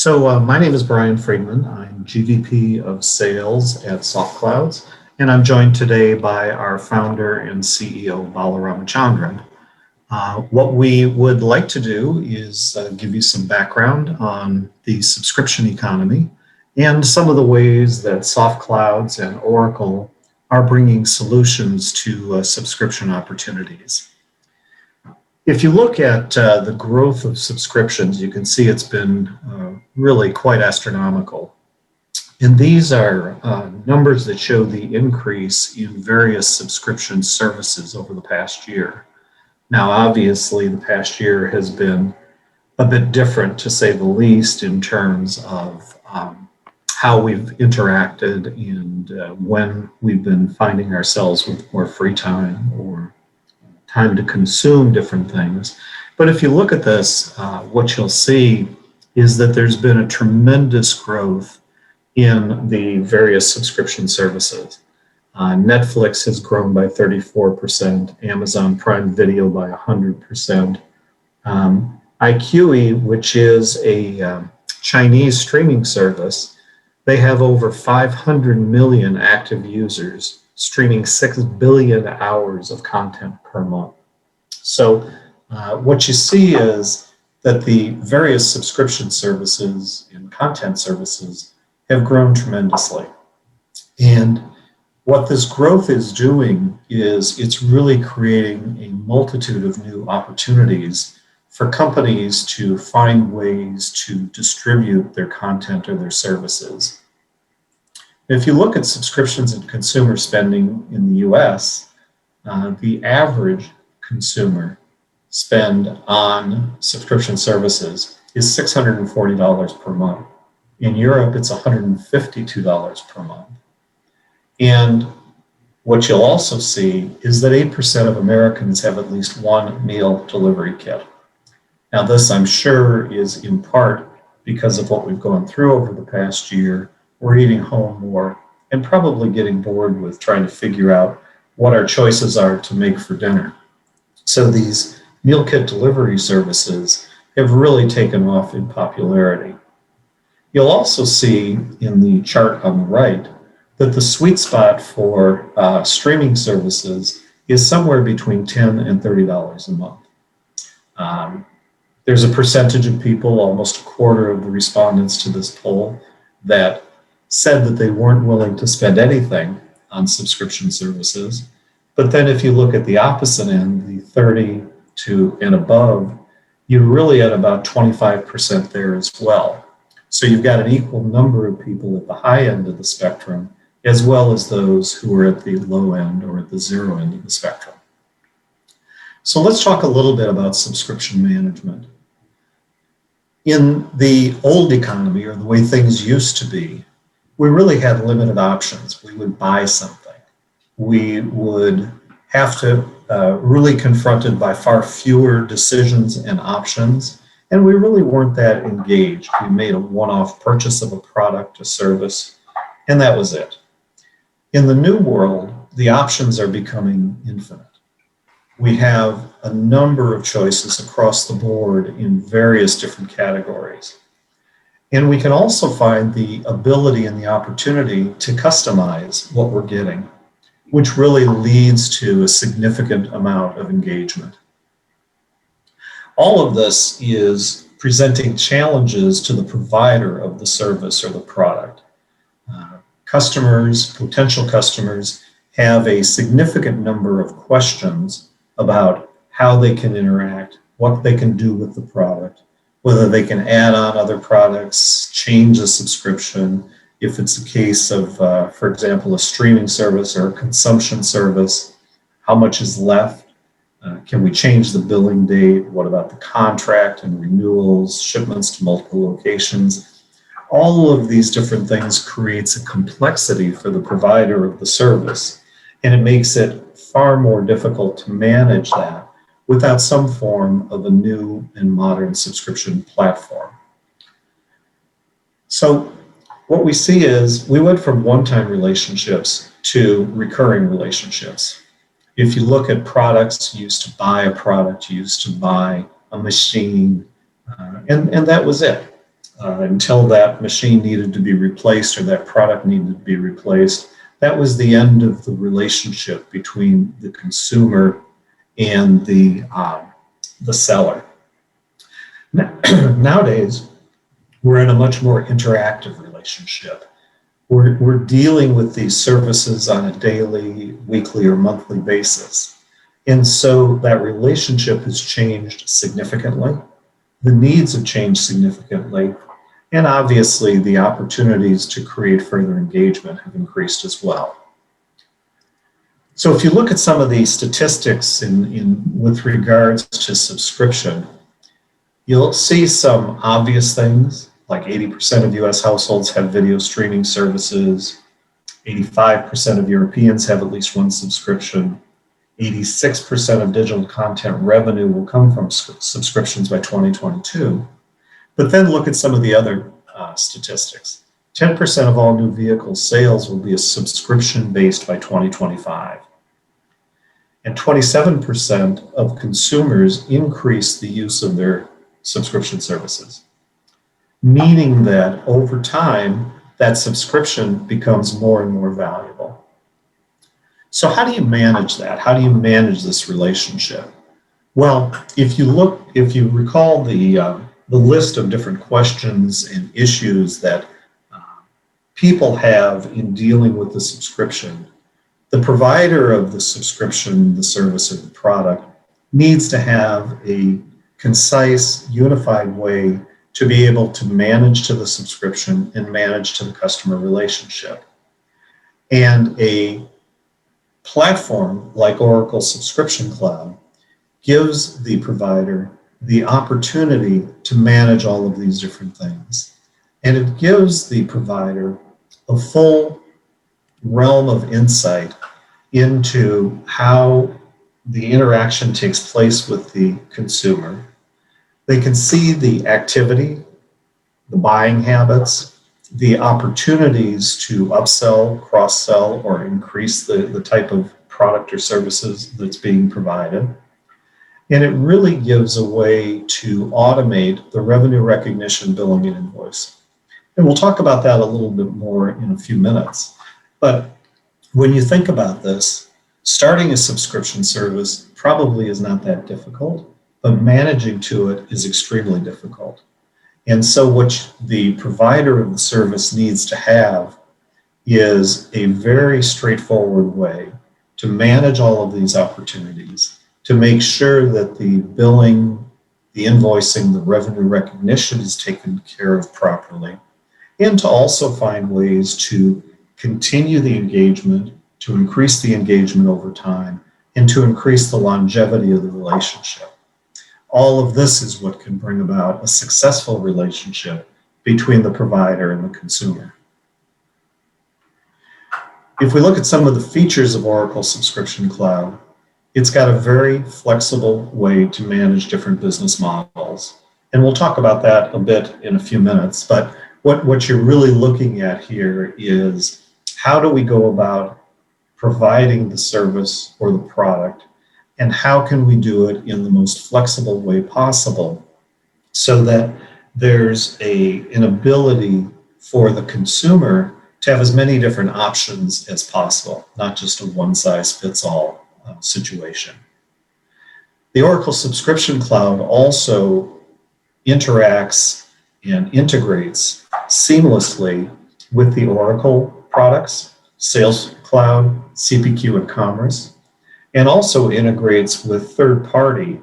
My name is Brian Friedman. I'm GVP of Sales at SoftClouds, and I'm joined today by our founder and CEO, Bala Ramachandran. What we would like to do is give you some background on the subscription economy and some of the ways that SoftClouds and Oracle are bringing solutions to subscription opportunities. If you look at the growth of subscriptions, you can see it's been really quite astronomical. And these are numbers that show the increase in various subscription services over the past year. Now, obviously, the past year has been a bit different, to say the least, in terms of how we've interacted and when we've been finding ourselves with more free time or time to consume different things. But if you look at this, what you'll see is that there's been a tremendous growth in the various subscription services. Netflix has grown by 34%, Amazon Prime Video by 100%. iQIYI, which is a Chinese streaming service, they have over 500 million active users, streaming 6 billion hours of content per month. So what you see is that the various subscription services and content services have grown tremendously. And what this growth is doing is it's really creating a multitude of new opportunities for companies to find ways to distribute their content or their services. If you look at subscriptions and consumer spending in the US, the average consumer spend on subscription services is $640 per month. In Europe, it's $152 per month. And what you'll also see is that 8% of Americans have at least one meal delivery kit. Now, this, I'm sure, is in part because of what we've gone through over the past year. We're eating home more and probably getting bored with trying to figure out what our choices are to make for dinner. So these meal kit delivery services have really taken off in popularity. You'll also see in the chart on the right that the sweet spot for streaming services is somewhere between $10 and $30 a month. There's a percentage of people, almost a quarter of the respondents to this poll, that said that they weren't willing to spend anything on subscription services. But then if you look at the opposite end, the 30 to and above, you're really at about 25% there as well. So you've got an equal number of people at the high end of the spectrum, as well as those who are at the low end or at the zero end of the spectrum. So let's talk a little bit about subscription management. In the old economy, or the way things used to be, we really had limited options. We would buy something. We would have to really confronted by far fewer decisions and options, and we really weren't that engaged. We made a one-off purchase of a product, a service, and that was it. In the new world, the options are becoming infinite. We have a number of choices across the board in various different categories. And we can also find the ability and the opportunity to customize what we're getting, which really leads to a significant amount of engagement. All of this is presenting challenges to the provider of the service or the product. Customers, potential customers, have a significant number of questions about how they can interact, what they can do with the product, whether they can add on other products, change a subscription, if it's a case of, for example, a streaming service or a consumption service, how much is left? Can we change the billing date? What about the contract and renewals, shipments to multiple locations? All of these different things creates a complexity for the provider of the service, and it makes it far more difficult to manage that without some form of a new and modern subscription platform. So what we see is we went from one-time relationships to recurring relationships. If you look at products, you used to buy a product, you used to buy a machine, and that was it. until that machine needed to be replaced or that product needed to be replaced. That was the end of the relationship between the consumer and the seller. Nowadays, we're in a much more interactive relationship. We're dealing with these services on a daily, weekly, or monthly basis. And so that relationship has changed significantly. The needs have changed significantly. And obviously, the opportunities to create further engagement have increased as well. So if you look at some of the statistics with regards to subscription, you'll see some obvious things, like 80% of US households have video streaming services, 85% of Europeans have at least one subscription, 86% of digital content revenue will come from subscriptions by 2022. But then look at some of the other statistics. 10% of all new vehicle sales will be a subscription-based by 2025. And 27% of consumers increase the use of their subscription services, meaning that over time, that subscription becomes more and more valuable. So how do you manage that? How do you manage this relationship? Well, if you recall the list of different questions and issues that people have in dealing with the subscription, the provider of the subscription, the service, or the product needs to have a concise, unified way to be able to manage to the subscription and manage to the customer relationship. And a platform like Oracle Subscription Cloud gives the provider the opportunity to manage all of these different things. And it gives the provider a full realm of insight into how the interaction takes place with the consumer. They can see the activity, the buying habits, the opportunities to upsell, cross-sell, or increase the type of product or services that's being provided. And it really gives a way to automate the revenue recognition, billing, and invoicing. And we'll talk about that a little bit more in a few minutes. But when you think about this, starting a subscription service probably is not that difficult, but managing to it is extremely difficult. And so what the provider of the service needs to have is a very straightforward way to manage all of these opportunities, to make sure that the billing, the invoicing, the revenue recognition is taken care of properly, and to also find ways to continue the engagement, to increase the engagement over time, and to increase the longevity of the relationship. All of this is what can bring about a successful relationship between the provider and the consumer. If we look at some of the features of Oracle Subscription Cloud, it's got a very flexible way to manage different business models. And we'll talk about that a bit in a few minutes, but what you're really looking at here is how do we go about providing the service or the product, and how can we do it in the most flexible way possible so that there's an ability for the consumer to have as many different options as possible, not just a one-size-fits-all situation. The Oracle Subscription Cloud also interacts and integrates seamlessly with the Oracle products, Sales Cloud, CPQ, and Commerce, and also integrates with third-party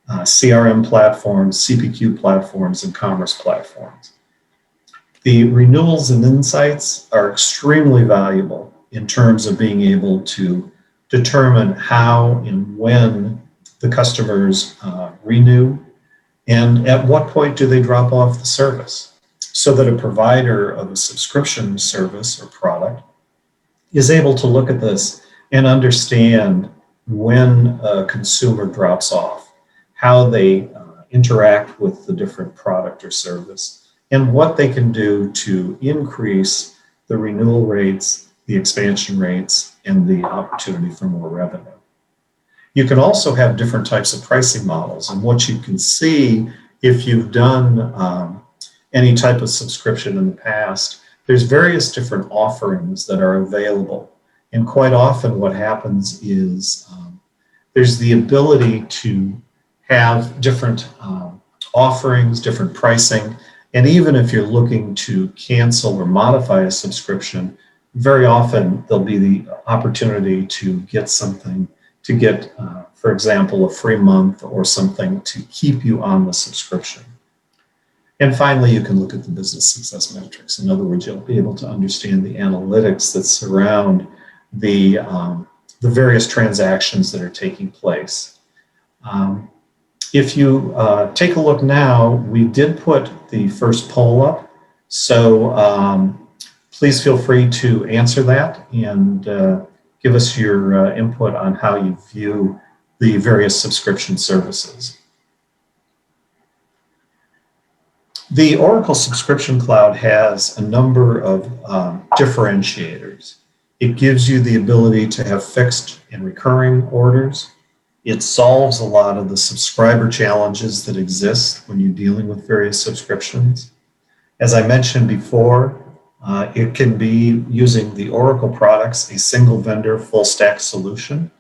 CRM platforms, CPQ platforms, and commerce platforms. The renewals and insights are extremely valuable in terms of being able to determine how and when the customers renew, and at what point do they drop off the service, so that a provider of a subscription service or product is able to look at this and understand when a consumer drops off, how they interact with the different product or service, and what they can do to increase the renewal rates, the expansion rates, and the opportunity for more revenue. You can also have different types of pricing models, and what you can see if you've done any type of subscription in the past, there's various different offerings that are available. And quite often what happens is there's the ability to have different offerings, different pricing, and even if you're looking to cancel or modify a subscription, very often there'll be the opportunity to get something, to get, for example, a free month or something to keep you on the subscription. And finally, you can look at the business success metrics. In other words, you'll be able to understand the analytics that surround the various transactions that are taking place. If you take a look now, we did put the first poll up, so please feel free to answer that and give us your input on how you view the various subscription services. The Oracle Subscription Cloud has a number of differentiators. It gives you the ability to have fixed and recurring orders. It solves a lot of the subscriber challenges that exist when you're dealing with various subscriptions. As I mentioned before, it can be using the Oracle products, a single vendor full stack solution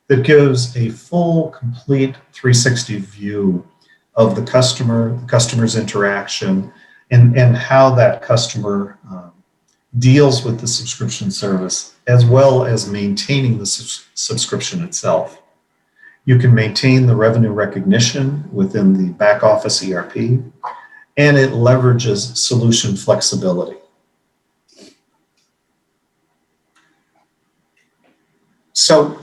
that gives a full, complete 360 view of the customer's interaction, and how that customer deals with the subscription service, as well as maintaining the subscription itself. You can maintain the revenue recognition within the back office ERP, and it leverages solution flexibility. So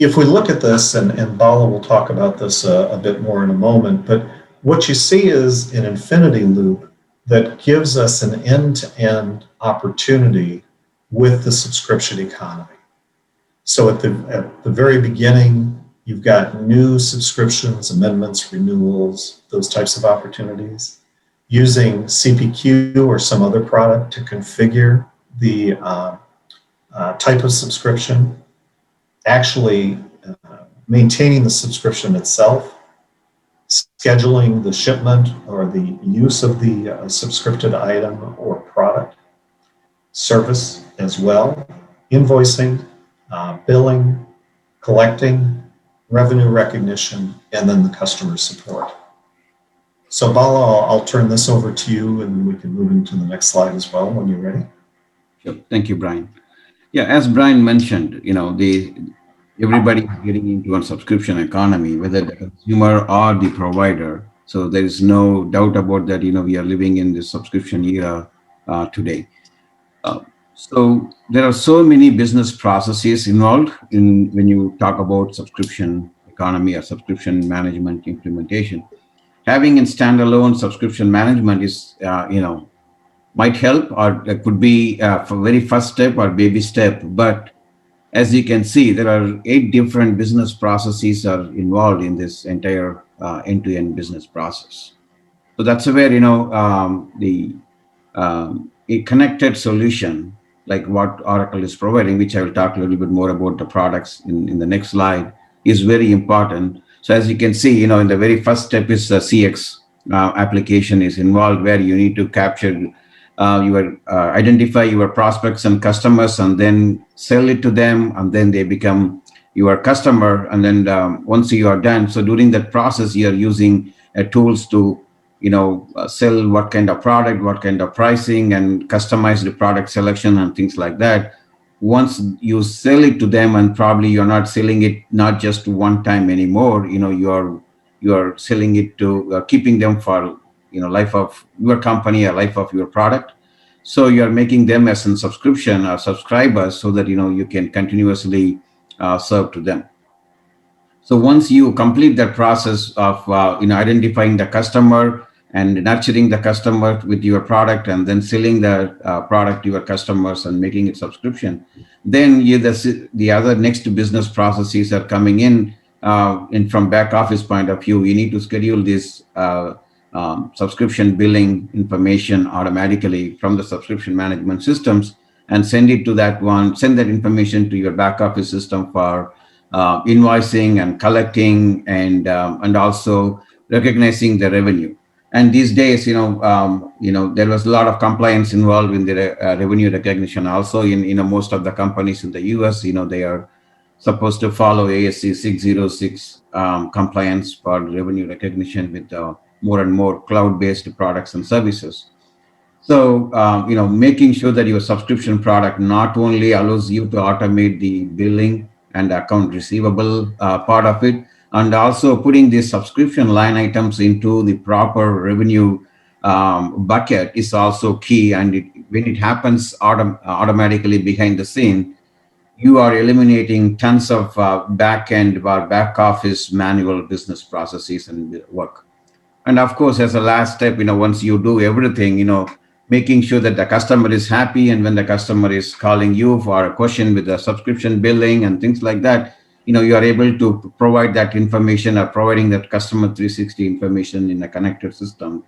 if we look at this, and Bala will talk about this a bit more in a moment, but what you see is an infinity loop that gives us an end-to-end opportunity with the subscription economy. So at the very beginning, you've got new subscriptions, amendments, renewals, those types of opportunities. Using CPQ or some other product to configure the type of subscription. Actually maintaining the subscription itself, scheduling the shipment or the use of the subscripted item or product, service as well, invoicing, billing, collecting, revenue recognition, and then the customer support. So Bala, I'll turn this over to you and we can move into the next slide as well when you're ready. Sure. Thank you, Brian. Yeah, as Brian mentioned, everybody is getting into a subscription economy, whether the consumer or the provider. So there is no doubt about that. We are living in this subscription era today. So there are so many business processes involved in when you talk about subscription economy or subscription management implementation. Having a standalone subscription management is, might help, or it could be for very first step or baby step. But as you can see, there are 8 different business processes are involved in this entire end-to-end business process. So that's where, a connected solution like what Oracle is providing, which I will talk a little bit more about the products in the next slide, is very important. So as you can see, in the very first step is the CX application is involved, where you need to capture identify your prospects and customers, and then sell it to them, and then they become your customer. And then once you are done, so during that process, you are using tools to sell what kind of product, what kind of pricing, and customize the product selection and things like that. Once you sell it to them, and probably you're not selling it not just one time anymore, you're selling it to keeping them for life of your company or life of your product. So you're making them as a subscription or subscribers, so that you can continuously serve to them. So once you complete that process of identifying the customer and nurturing the customer with your product, and then selling the product to your customers and making it subscription, then the other next business processes are coming in from back office point of view. You need to schedule this subscription billing information automatically from the subscription management systems, and send that information to your back office system for invoicing and collecting, and also recognizing the revenue. And these days, there was a lot of compliance involved in the revenue recognition. Also, in most of the companies in the U.S., they are supposed to follow ASC 606 compliance for revenue recognition with more and more cloud-based products and services. So, making sure that your subscription product not only allows you to automate the billing and account receivable part of it, and also putting these subscription line items into the proper revenue bucket is also key. And when it happens automatically behind the scene, you are eliminating tons of back end or back office manual business processes and work. And of course, as a last step, once you do everything, making sure that the customer is happy, and when the customer is calling you for a question with the subscription billing and things like that, you are able to provide that information, or providing that customer 360 information in a connected system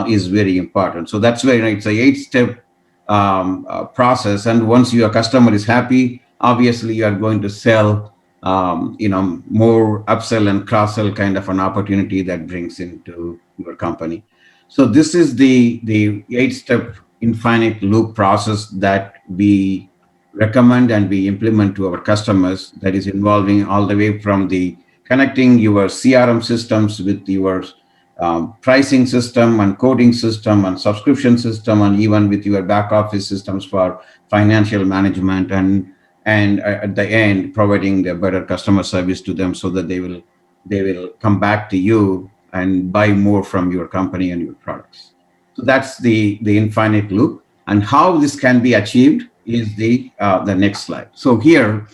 is very important. So that's where, it's a 8-step process. And once your customer is happy, obviously you are going to sell, more upsell and cross sell kind of an opportunity that brings into your company. So this is the 8-step infinite loop process that we recommend and we implement to our customers, that is involving all the way from the connecting your CRM systems with your pricing system and coding system and subscription system, and even with your back office systems for financial management, and at the end providing a better customer service to them, so that they will come back to you and buy more from your company and your products. So that's the infinite loop. And how this can be achieved is the next slide. So here,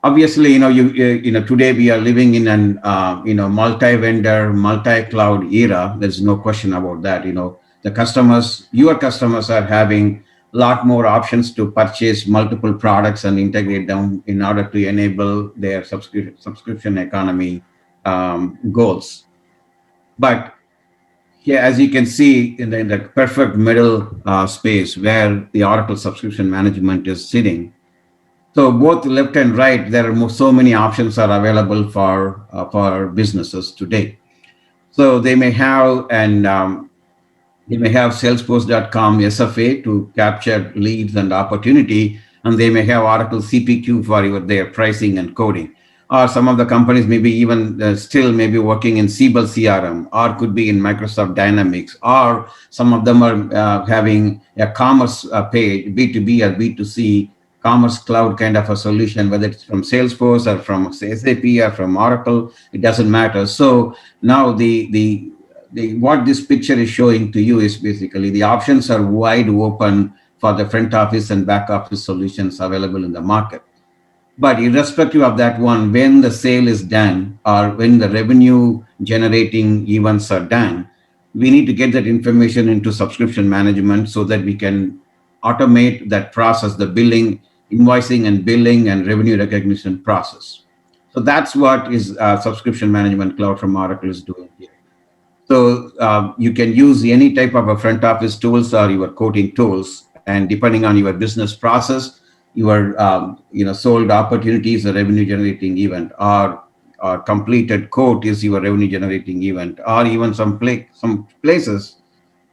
obviously, today we are living in an multi-vendor, multi-cloud era. There's no question about that. Your customers are having a lot more options to purchase multiple products and integrate them in order to enable their subscription economy goals. But here, as you can see, in the perfect middle space where the Oracle subscription management is sitting, so both left and right, there are so many options are available for businesses today. So they may have Salesforce.com SFA to capture leads and opportunity, and they may have Oracle CPQ for their pricing and coding. Or some of the companies maybe even still maybe working in Siebel CRM, or could be in Microsoft Dynamics, or some of them are having a commerce page, B2B or B2C commerce cloud kind of a solution, whether it's from Salesforce or from SAP or from Oracle, it doesn't matter. So now what this picture is showing to you is basically the options are wide open for the front office and back office solutions available in the market. But irrespective of that one, when the sale is done or when the revenue generating events are done, we need to get that information into subscription management so that we can automate that process, the billing, invoicing and billing and revenue recognition process. So that's what is subscription management cloud from Oracle is doing here. So you can use any type of a front office tools or your quoting tools, and depending on your business process, your sold opportunity is a revenue generating event, or completed quote is your revenue generating event, or even some places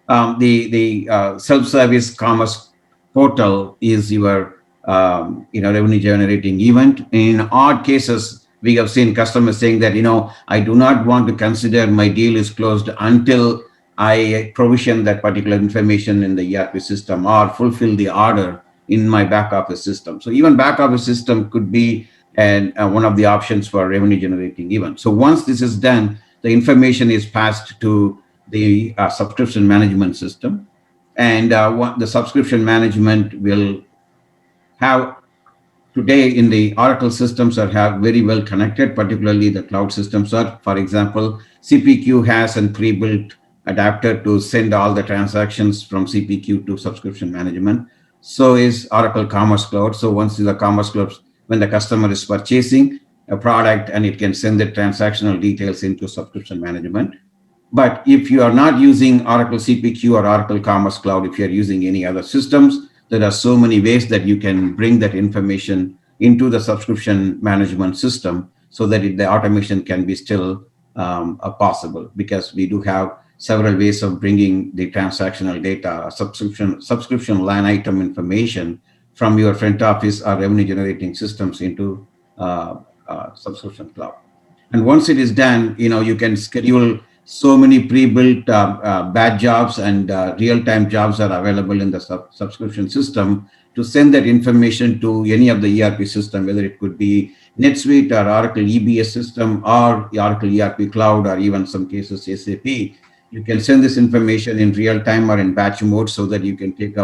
the self-service commerce portal is your revenue generating event. In odd cases, we have seen customers saying that I do not want to consider my deal is closed until I provision that particular information in the ERP system or fulfill the order in my back office system. So even back office system could be one of the options for revenue generating event. So once this is done, the information is passed to the subscription management system, and what the subscription management will have today in the Oracle systems are have very well connected, particularly the cloud systems are. For example, CPQ has a pre-built adapter to send all the transactions from CPQ to subscription management. So is Oracle Commerce Cloud. So once the Commerce Cloud, when the customer is purchasing a product, and it can send the transactional details into subscription management. But if you are not using Oracle CPQ or Oracle Commerce Cloud, if you are using any other systems, there are so many ways that you can bring that information into the subscription management system so that the automation can be still possible, because we do have several ways of bringing the transactional data, subscription line item information from your front office or revenue generating systems into subscription cloud. And once it is done, you can schedule so many pre-built batch jobs and real-time jobs are available in the subscription system to send that information to any of the ERP system, whether it could be NetSuite or Oracle EBS system or Oracle ERP Cloud or even some cases SAP. You can send this information in real time or in batch mode so that you can take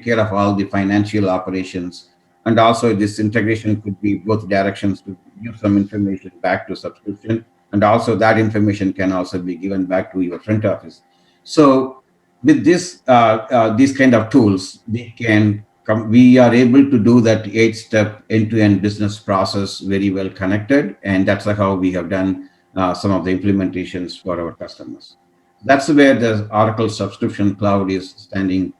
care of all the financial operations. And also this integration could be both directions to give some information back to subscription. And also that information can also be given back to your front office. So with these kind of tools, we are able to do that 8-step end-to-end business process very well connected. And that's how we have done some of the implementations for our customers. That's where the Oracle Subscription Cloud is standing,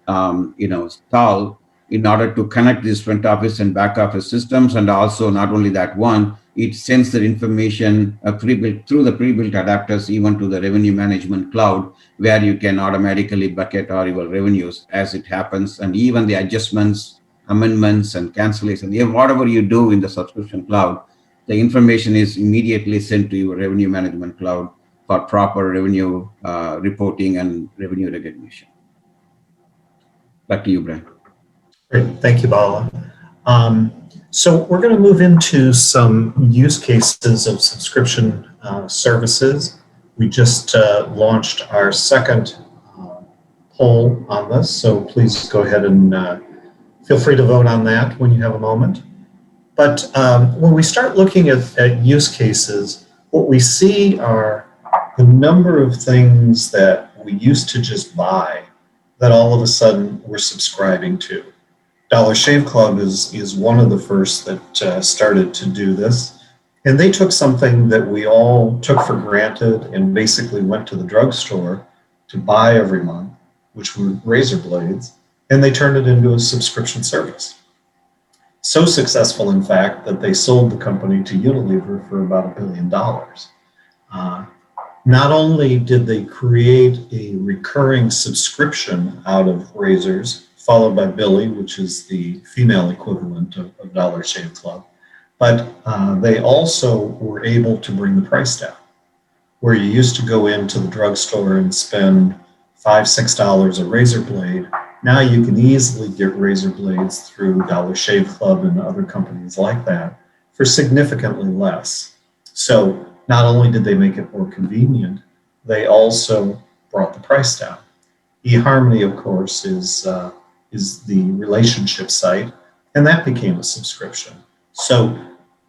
tall in order to connect these front office and back office systems. And also not only that one, it sends the information pre-built through the pre-built adapters even to the revenue management cloud, where you can automatically bucket all your revenues as it happens. And even the adjustments, amendments, and cancellation, whatever you do in the subscription cloud, the information is immediately sent to your revenue management cloud for proper revenue reporting and revenue recognition. Back to you, Brian. Great, thank you, Bala. So we're going to move into some use cases of subscription services. We just launched our second poll on this, so please go ahead and feel free to vote on that when you have a moment. But when we start looking at use cases, what we see are the number of things that we used to just buy that all of a sudden we're subscribing to. Dollar Shave Club is one of the first that started to do this. And they took something that we all took for granted and basically went to the drugstore to buy every month, which were razor blades, and they turned it into a subscription service. So successful, in fact, that they sold the company to Unilever for about $1 billion. Not only did they create a recurring subscription out of razors, followed by Billy, which is the female equivalent of Dollar Shave Club, but they also were able to bring the price down. Where you used to go into the drugstore and spend $5, $6 a razor blade, now you can easily get razor blades through Dollar Shave Club and other companies like that for significantly less. So not only did they make it more convenient, they also brought the price down. eHarmony, of course, is the relationship site, and that became a subscription. So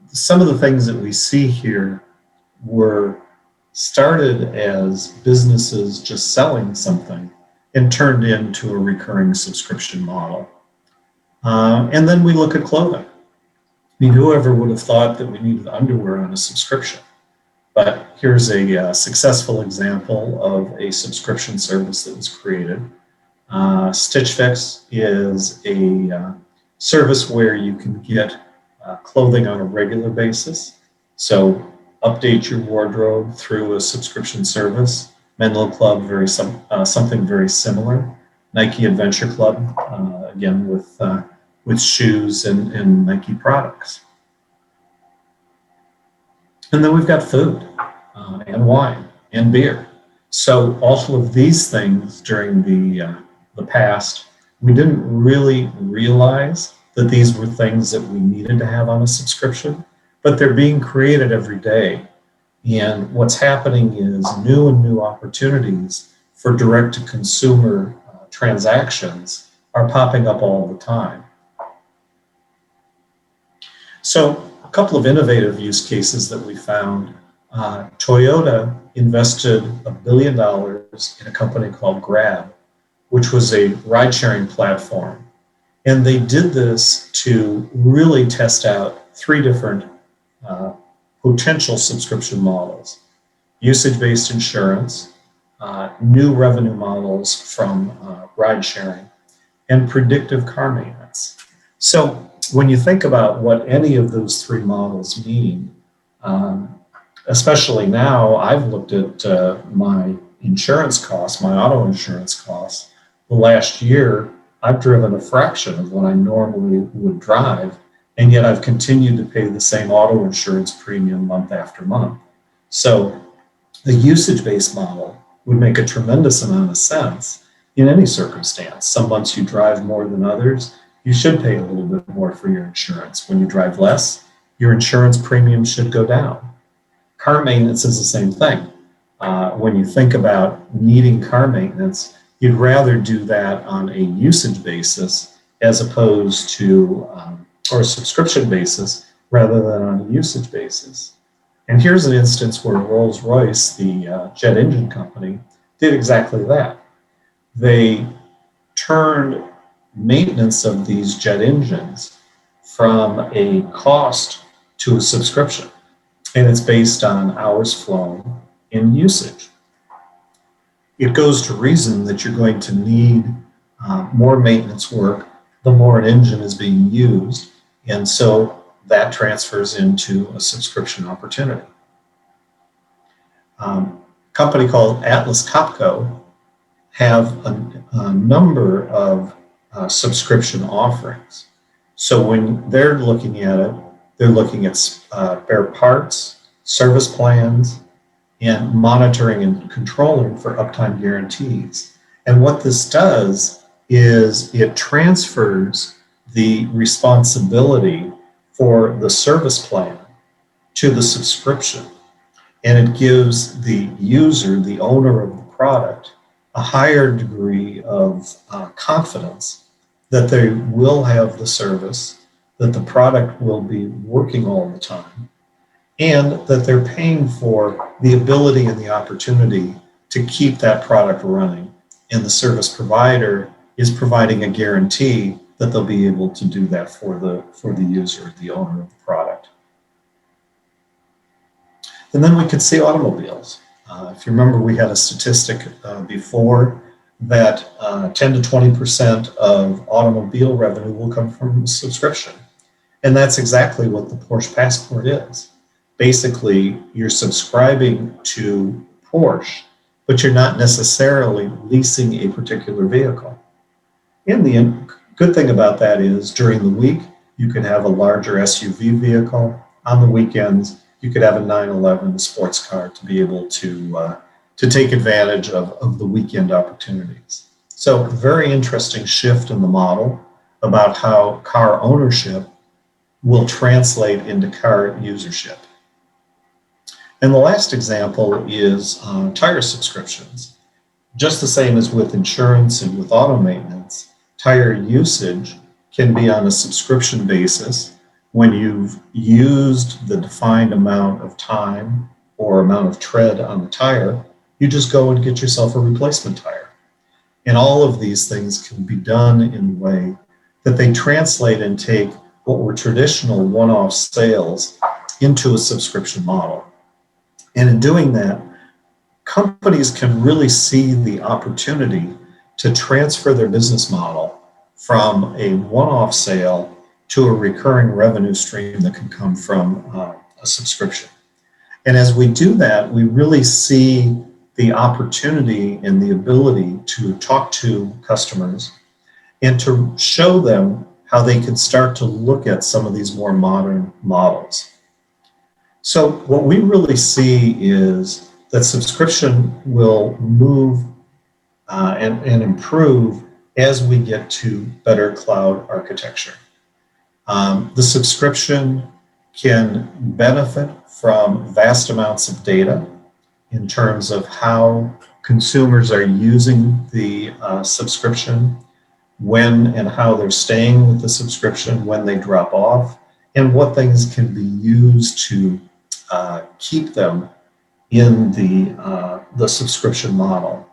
some of the things that we see here were started as businesses just selling something and turned into a recurring subscription model. And then we look at clothing. I mean, whoever would have thought that we needed underwear on a subscription? But here's a successful example of a subscription service that was created. Stitch Fix is a service where you can get clothing on a regular basis. So update your wardrobe through a subscription service. Menlo Club, something very similar. Nike Adventure Club, again with shoes and Nike products. And then we've got food and wine and beer. So all of these things during the past, we didn't really realize that these were things that we needed to have on a subscription, but they're being created every day. And what's happening is new and new opportunities for direct-to-consumer transactions are popping up all the time. So a couple of innovative use cases that we found. Toyota invested $1 billion in a company called Grab, which was a ride-sharing platform. And they did this to really test out 3 different potential subscription models: usage-based insurance, new revenue models from ride sharing, and predictive car maintenance. So when you think about what any of those 3 models mean, especially now, I've looked at my insurance costs, my auto insurance costs, the last year, I've driven a fraction of what I normally would drive, and yet I've continued to pay the same auto insurance premium month after month. So the usage-based model would make a tremendous amount of sense in any circumstance. Some months you drive more than others, you should pay a little bit more for your insurance. When you drive less, your insurance premium should go down. Car maintenance is the same thing. When you think about needing car maintenance, you'd rather do that on a usage basis as opposed to, or a subscription basis rather than on a usage basis. And here's an instance where Rolls-Royce, the jet engine company, did exactly that. They turned maintenance of these jet engines from a cost to a subscription, and it's based on hours flown and usage. It goes to reason that you're going to need more maintenance work the more an engine is being used, and so that transfers into a subscription opportunity. A company called Atlas Copco have a number of subscription offerings. So when they're looking at it, they're looking at spare parts, service plans, and monitoring and controlling for uptime guarantees. And what this does is it transfers the responsibility for the service plan to the subscription. And it gives the user, the owner of the product, a higher degree of confidence that they will have the service, that the product will be working all the time, and that they're paying for the ability and the opportunity to keep that product running. And the service provider is providing a guarantee that they'll be able to do that for the user, the owner of the product. And then we could see automobiles. If you remember, we had a statistic before that 10 to 20% of automobile revenue will come from subscription. And that's exactly what the Porsche Passport is. Basically, you're subscribing to Porsche, but you're not necessarily leasing a particular vehicle. And the good thing about that is during the week, you can have a larger SUV vehicle. On the weekends, you could have a 911 sports car to be able to take advantage of the weekend opportunities. So a very interesting shift in the model about how car ownership will translate into car usership. And the last example is tire subscriptions. Just the same as with insurance and with auto maintenance, tire usage can be on a subscription basis. When you've used the defined amount of time or amount of tread on the tire, you just go and get yourself a replacement tire. And all of these things can be done in a way that they translate and take what were traditional one-off sales into a subscription model. And in doing that, companies can really see the opportunity to transfer their business model from a one-off sale to a recurring revenue stream that can come from a subscription. And as we do that, we really see the opportunity and the ability to talk to customers and to show them how they can start to look at some of these more modern models. So what we really see is that subscription will move and improve as we get to better cloud architecture. The subscription can benefit from vast amounts of data in terms of how consumers are using the subscription, when and how they're staying with the subscription, when they drop off, and what things can be used to keep them in the subscription model.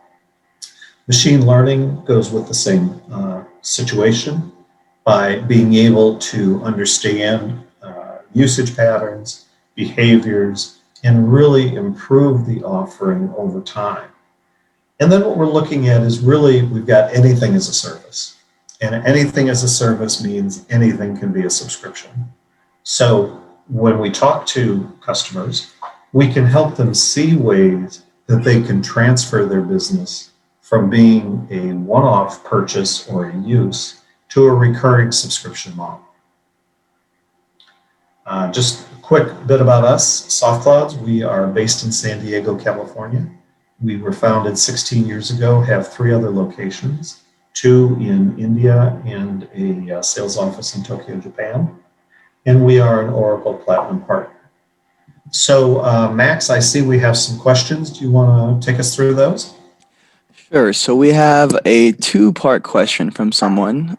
Machine learning goes with the same situation by being able to understand usage patterns, behaviors, and really improve the offering over time. And then what we're looking at is really, we've got anything as a service. And anything as a service means anything can be a subscription. So when we talk to customers, we can help them see ways that they can transfer their business from being a one-off purchase or a use to a recurring subscription model. Just a quick bit about us, SoftClouds. We are based in San Diego, California. We were founded 16 years ago, have 3 other locations, 2 in India and a sales office in Tokyo, Japan. And we are an Oracle Platinum partner. So, Max, I see we have some questions. Do you want to take us through those? Sure. So we have a 2-part question from someone.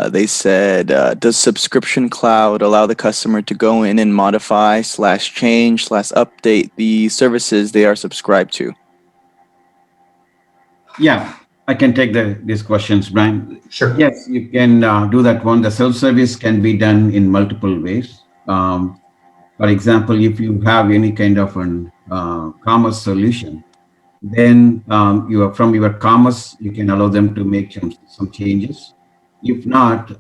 They said, does Subscription Cloud allow the customer to go in and modify / change / update the services they are subscribed to? Yeah, I can take these questions, Brian. Sure. Yes, you can do that one. The self-service can be done in multiple ways. For example, if you have any kind of an commerce solution, then from your commerce, you can allow them to make some changes. If not,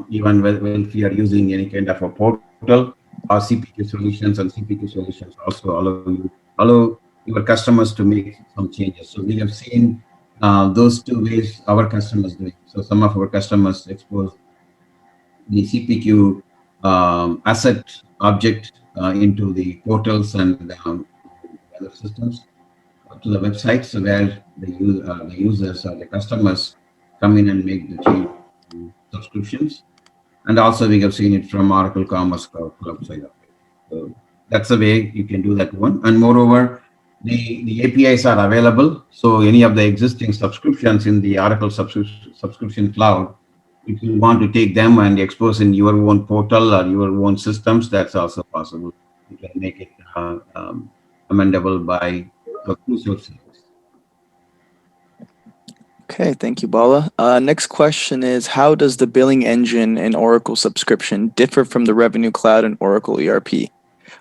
even if you are using any kind of a portal or CPQ solutions, and CPQ solutions also allow your customers to make some changes. So we have seen those 2 ways our customers do it. So some of our customers expose the CPQ asset object into the portals and other systems to the websites, so where the users or the customers come in and make the change subscriptions. And also we have seen it from Oracle Commerce Cloud side of it. So that's the way you can do that one. And moreover, the APIs are available. So any of the existing subscriptions in the Oracle subscription cloud, if you want to take them and expose in your own portal or your own systems, that's also possible. You can make it amendable by the sources. Okay, thank you, Bala. Next question is, how does the billing engine in Oracle subscription differ from the Revenue Cloud and Oracle ERP?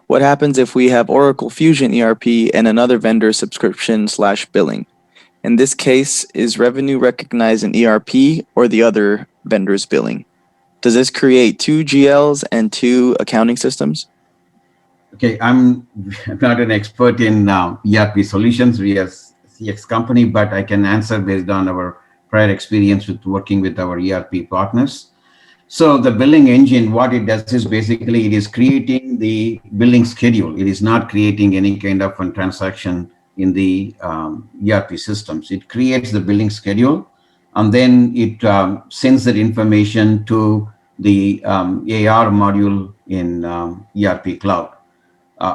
What happens if we have Oracle Fusion ERP and another vendor subscription / billing? In this case, is revenue recognized in ERP or the other vendor's billing? Does this create 2 GLs and 2 accounting systems? Okay, I'm not an expert in ERP solutions. We are CX company, but I can answer based on our prior experience with working with our ERP partners. So the billing engine, what it does is basically it is creating the billing schedule. It is not creating any kind of a transaction in the ERP systems. It creates the billing schedule, and then it sends that information to the AR module in ERP Cloud.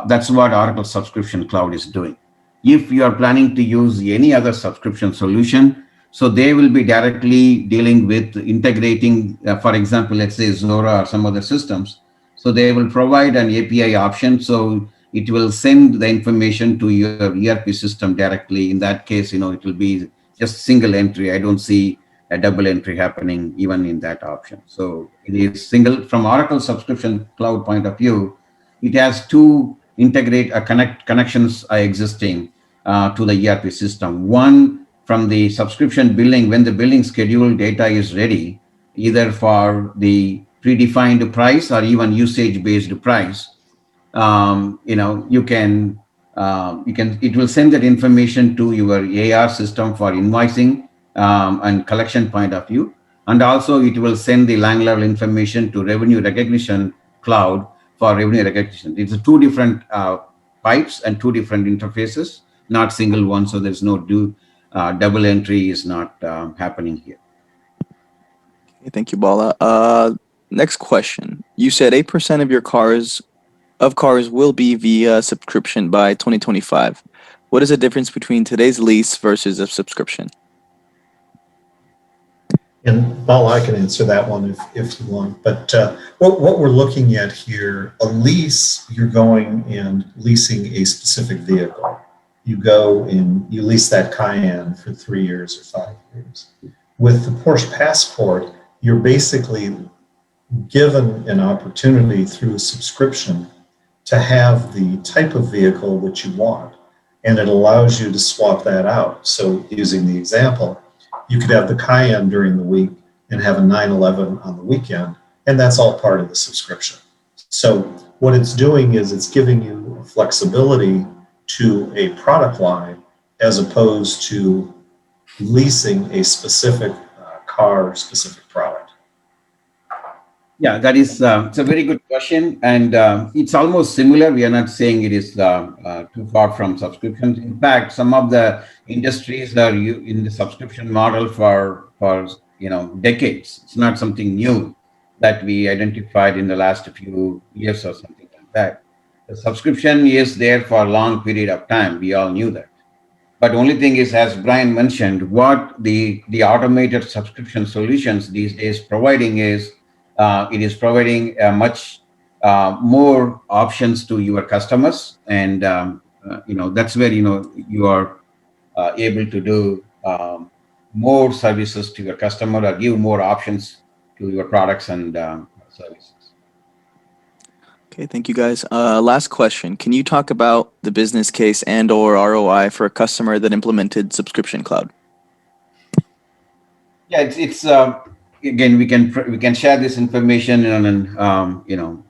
That's what Oracle Subscription Cloud is doing. If you are planning to use any other subscription solution, so they will be directly dealing with integrating, for example, let's say Zora or some other systems. So they will provide an API option. So it will send the information to your ERP system directly. In that case, it will be just single entry. I don't see a double entry happening even in that option. So it is single. From Oracle Subscription Cloud point of view, it has 2 connections are existing to the ERP system. One, from the subscription billing, when the billing schedule data is ready, either for the predefined price or even usage-based price, it will send that information to your AR system for invoicing and collection point of view. And also it will send the line level information to revenue recognition cloud for revenue recognition. It's 2 different pipes and 2 different interfaces, not single one. So there's no double entry is not happening here. Okay, thank you, Bala. Next question. You said 8% of your cars will be via subscription by 2025. What is the difference between today's lease versus a subscription? And Bala, I can answer that one if you want. But what we're looking at here, a lease, you're going and leasing a specific vehicle. You go and you lease that Cayenne for 3 years or 5 years. With the Porsche Passport, you're basically given an opportunity through a subscription to have the type of vehicle that you want. And it allows you to swap that out. So using the example, you could have the Cayenne during the week and have a 911 on the weekend, and that's all part of the subscription. So what it's doing is it's giving you flexibility to a product line as opposed to leasing a specific car or specific product? Yeah, that is it's a very good question, and it's almost similar. We are not saying it is too far from subscriptions. In fact, some of the industries are in the subscription model for decades. It's not something new that we identified in the last few years or something like that. The subscription is there for a long period of time. We all knew that. But only thing is, as Brian mentioned, what the automated subscription solutions these days providing is it is providing much more options to your customers, and that's where you are able to do more services to your customer or give more options to your products and services. Okay, thank you guys. Last question. Can you talk about the business case and/or ROI for a customer that implemented Subscription Cloud? Yeah, it's again we can share this information on an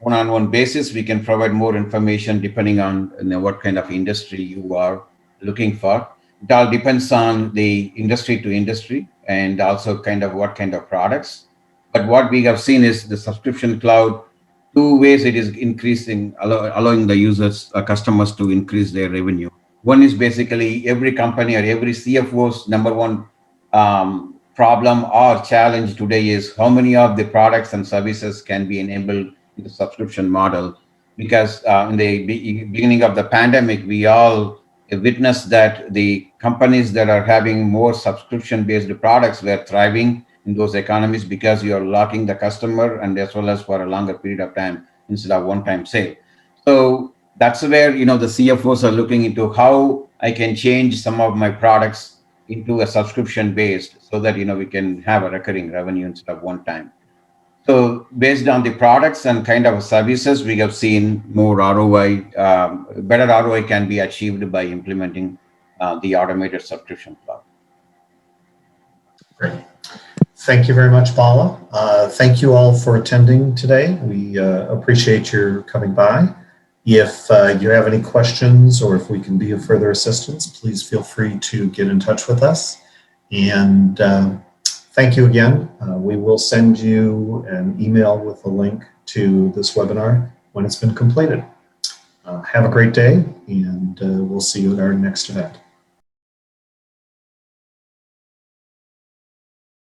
one-on-one basis. We can provide more information depending on what kind of industry you are looking for. It all depends on the industry to industry and also kind of what kind of products. But what we have seen is the subscription cloud. Two ways it is increasing, allowing the users, customers to increase their revenue. One is basically every company or every CFO's number one problem or challenge today is how many of the products and services can be enabled in the subscription model. Because in the beginning of the pandemic, we all witnessed that the companies that are having more subscription-based products were thriving in those economies because you are locking the customer and as well as for a longer period of time instead of one-time sale. So that's where the CFOs are looking into how I can change some of my products into a subscription based so that we can have a recurring revenue instead of one time. So based on the products and kind of services, we have seen more ROI, better ROI can be achieved by implementing the automated subscription cloud. Great. Thank you very much, Bala. Thank you all for attending today. We appreciate your coming by. If you have any questions or if we can be of further assistance, please feel free to get in touch with us. And thank you again. We will send you an email with a link to this webinar when it's been completed. Have a great day, and we'll see you at our next event.